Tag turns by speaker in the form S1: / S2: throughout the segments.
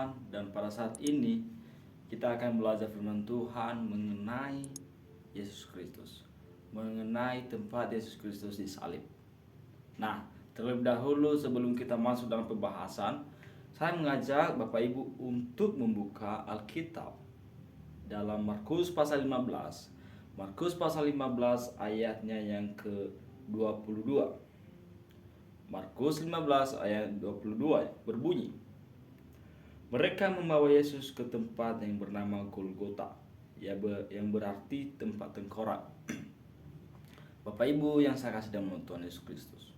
S1: Tuhan, dan pada saat ini kita akan belajar firman Tuhan mengenai Yesus Kristus, mengenai tempat Yesus Kristus disalib. Nah, terlebih dahulu sebelum kita masuk dalam pembahasan, saya mengajak Bapak Ibu untuk membuka Alkitab dalam Markus pasal 15. Markus pasal 15 ayatnya yang ke-22. Markus 15 ayat 22 berbunyi, mereka membawa Yesus ke tempat yang bernama Golgota, yang berarti tempat tengkorak. Bapak Ibu yang saya kasih dalam Tuhan Yesus Kristus,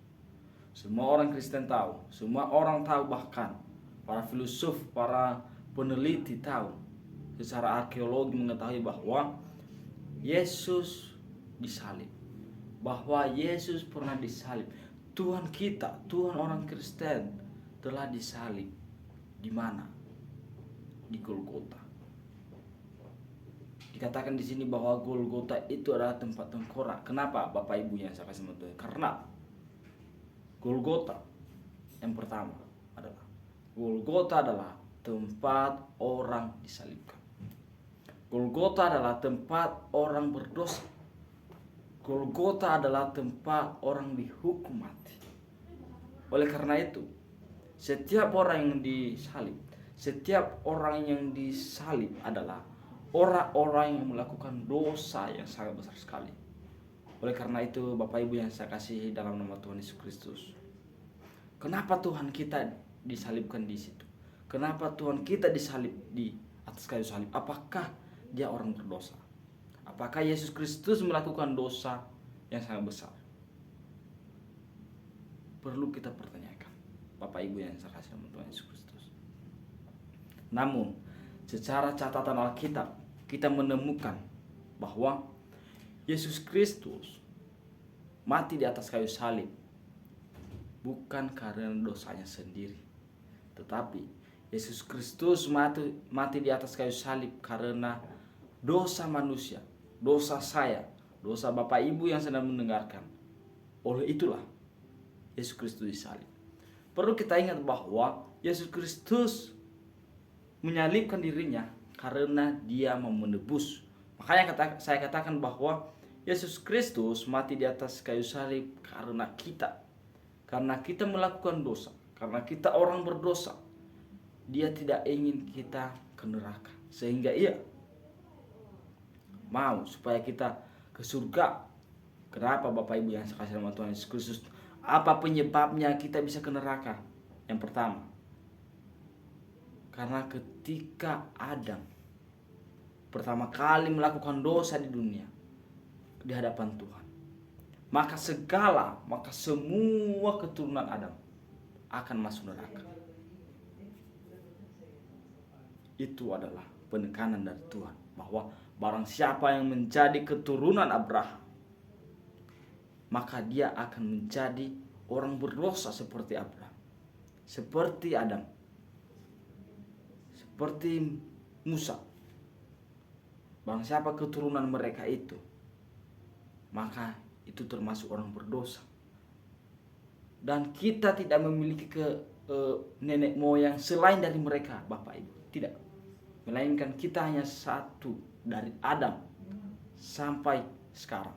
S1: semua orang Kristen tahu, semua orang tahu, bahkan para filsuf, para peneliti tahu, secara arkeologi mengetahui bahwa Yesus disalib, bahwa Yesus pernah disalib. Tuhan kita, Tuhan orang Kristen telah disalib. Di mana? Di Golgota. Dikatakan di sini bahwa Golgota itu adalah tempat tengkorak. Kenapa Bapak Ibu yang saya kasih tahu? Karena Golgota yang pertama adalah Golgota adalah tempat orang disalibkan. Golgota adalah tempat orang berdosa. Golgota adalah tempat orang dihukum mati. Oleh karena itu, setiap orang yang disalib adalah orang-orang yang melakukan dosa yang sangat besar sekali. Oleh karena itu, Bapak Ibu yang saya kasihi dalam nama Tuhan Yesus Kristus, kenapa Tuhan kita disalibkan di situ? Kenapa Tuhan kita disalib di atas kayu salib? Apakah dia orang berdosa? Apakah Yesus Kristus melakukan dosa yang sangat besar? Perlu kita pertanyakan, Bapak Ibu yang saya kasih dalam Tuhan Yesus Kristus. Namun, secara catatan Alkitab, kita menemukan bahwa Yesus Kristus mati di atas kayu salib bukan karena dosanya sendiri, tetapi Yesus Kristus mati di atas kayu salib karena dosa manusia, dosa saya, dosa Bapak Ibu yang sedang mendengarkan. Oleh itulah Yesus Kristus disalib. Perlu kita ingat bahwa Yesus Kristus menyalibkan dirinya karena dia mau menebus. Makanya saya katakan bahwa Yesus Kristus mati di atas kayu salib karena kita melakukan dosa, karena kita orang berdosa. Dia tidak ingin kita ke neraka, sehingga ia mau supaya kita ke surga. Kenapa Bapak Ibu yang saya kasih dalam Tuhan Yesus Kristus? Apa penyebabnya kita bisa ke neraka? Yang pertama, karena ketika Adam pertama kali melakukan dosa di dunia di hadapan Tuhan, maka semua keturunan Adam akan masuk neraka. Itu adalah penekanan dari Tuhan, bahwa barang siapa yang menjadi keturunan Abraham, maka dia akan menjadi orang berdosa seperti Abraham, seperti Adam, seperti Musa. Barang siapa keturunan mereka itu, maka itu termasuk orang berdosa. Dan kita tidak memiliki nenek moyang selain dari mereka, Bapak Ibu. Tidak. Melainkan kita hanya satu dari Adam sampai sekarang.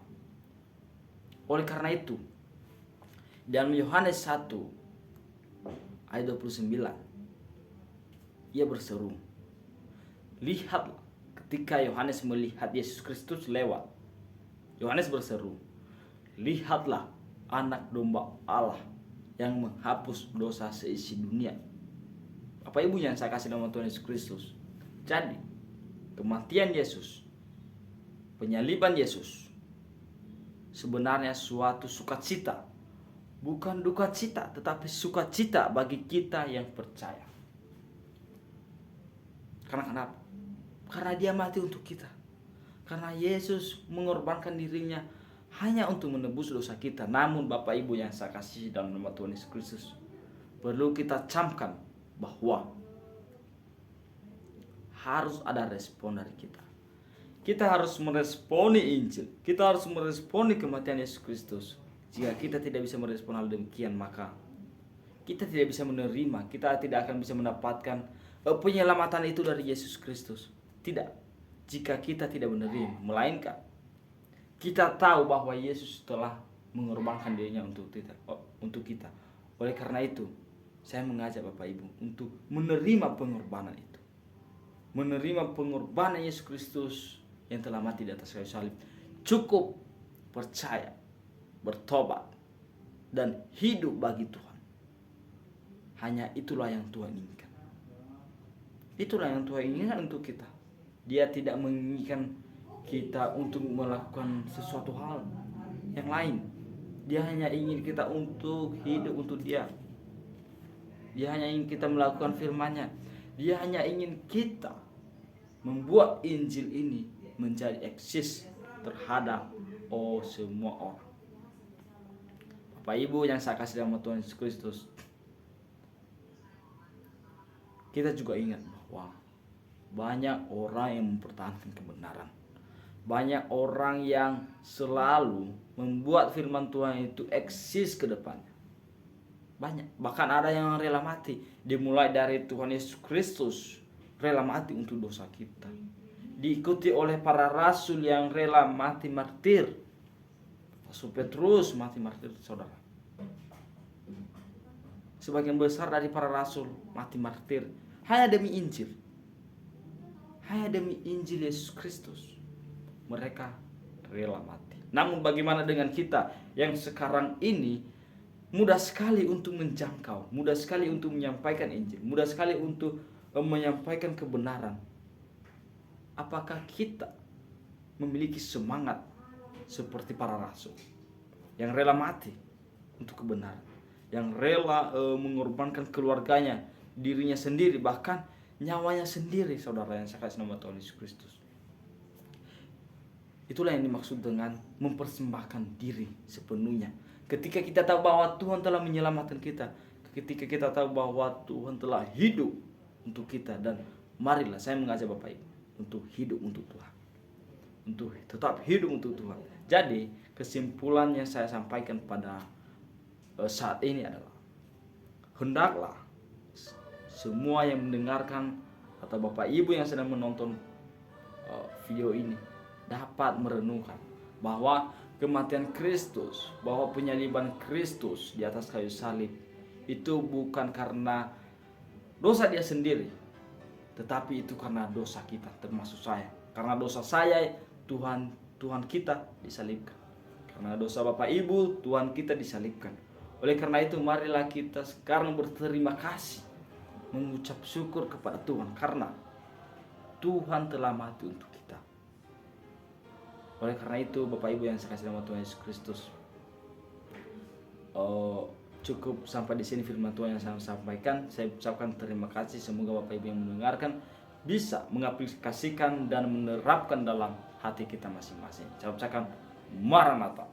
S1: Oleh karena itu, dalam Yohanes 1 ayat 29, ia berseru. Lihatlah, ketika Yohanes melihat Yesus Kristus lewat, Yohanes berseru, lihatlah anak domba Allah yang menghapus dosa seisi dunia. Bapak Ibu yang saya kasih dalam Tuhan Yesus Kristus, jadi kematian Yesus, penyaliban Yesus sebenarnya suatu sukacita, bukan duka cita, tetapi sukacita bagi kita yang percaya. Karena kenapa? Karena dia mati untuk kita. Karena Yesus mengorbankan dirinya hanya untuk menebus dosa kita. Namun Bapak Ibu yang saya kasih dalam nama Tuhan Yesus Kristus, perlu kita camkan bahwa harus ada respon dari kita. Kita harus meresponi Injil. Kita harus meresponi kematian Yesus Kristus. Jika kita tidak bisa merespon hal demikian, maka kita tidak bisa menerima, kita tidak akan bisa mendapatkan penyelamatan itu dari Yesus Kristus. Tidak. Jika kita tidak menerima, melainkan kita tahu bahwa Yesus telah mengorbankan dirinya untuk kita. Oleh karena itu, saya mengajak Bapak Ibu untuk menerima pengorbanan itu. Menerima pengorbanan Yesus Kristus yang telah mati di atas kayu salib. Cukup percaya, bertobat, dan hidup bagi Tuhan. Hanya itulah yang Tuhan inginkan. Itulah yang Tuhan inginkan untuk kita. Dia tidak menginginkan kita untuk melakukan sesuatu hal yang lain. Dia hanya ingin kita untuk hidup untuk Dia. Dia hanya ingin kita melakukan firman-Nya. Dia hanya ingin kita membuat Injil ini menjadi eksis terhadap semua orang. Bapak Ibu yang saya kasih dalam Tuhan Yesus Kristus, kita juga ingat bahwa banyak orang yang mempertahankan kebenaran. Banyak orang yang selalu membuat firman Tuhan itu eksis ke depannya. Banyak, bahkan ada yang rela mati. Dimulai dari Tuhan Yesus Kristus rela mati untuk dosa kita. Diikuti oleh para rasul yang rela mati martir. Rasul Petrus mati martir, saudara. Sebagian besar dari para rasul mati martir hanya demi Injil. Hanya demi Injil Yesus Kristus. Mereka rela mati. Namun bagaimana dengan kita yang sekarang ini mudah sekali untuk menjangkau, mudah sekali untuk menyampaikan Injil, mudah sekali untuk menyampaikan kebenaran. Apakah kita memiliki semangat seperti para rasul yang rela mati untuk kebenaran, yang rela mengorbankan keluarganya, dirinya sendiri, bahkan nyawanya sendiri, saudara yang saya kasih nama Tuhan Yesus Kristus? Itulah yang dimaksud dengan mempersembahkan diri sepenuhnya. Ketika kita tahu bahwa Tuhan telah menyelamatkan kita, ketika kita tahu bahwa Tuhan telah hidup untuk kita, dan marilah saya mengajak Bapak Ibu untuk hidup untuk Tuhan, untuk tetap hidup untuk Tuhan. Jadi kesimpulan yang saya sampaikan pada saat ini adalah, hendaklah semua yang mendengarkan atau Bapak Ibu yang sedang menonton video ini dapat merenungkan bahwa kematian Kristus, bahwa penyaliban Kristus di atas kayu salib itu bukan karena dosa dia sendiri, tetapi itu karena dosa kita, termasuk saya. Karena dosa saya, Tuhan kita disalibkan. Karena dosa Bapak Ibu, Tuhan kita disalibkan. Oleh karena itu, marilah kita sekarang berterima kasih, mengucap syukur kepada Tuhan karena Tuhan telah mati untuk kita. Oleh karena itu, Bapak Ibu yang saya kasih nama Tuhan Yesus Kristus, cukup sampai di sini firman Tuhan yang saya sampaikan. Saya ucapkan terima kasih. Semoga Bapak Ibu yang mendengarkan bisa mengaplikasikan dan menerapkan dalam hati kita masing-masing. Saya ucapkan Maranatha.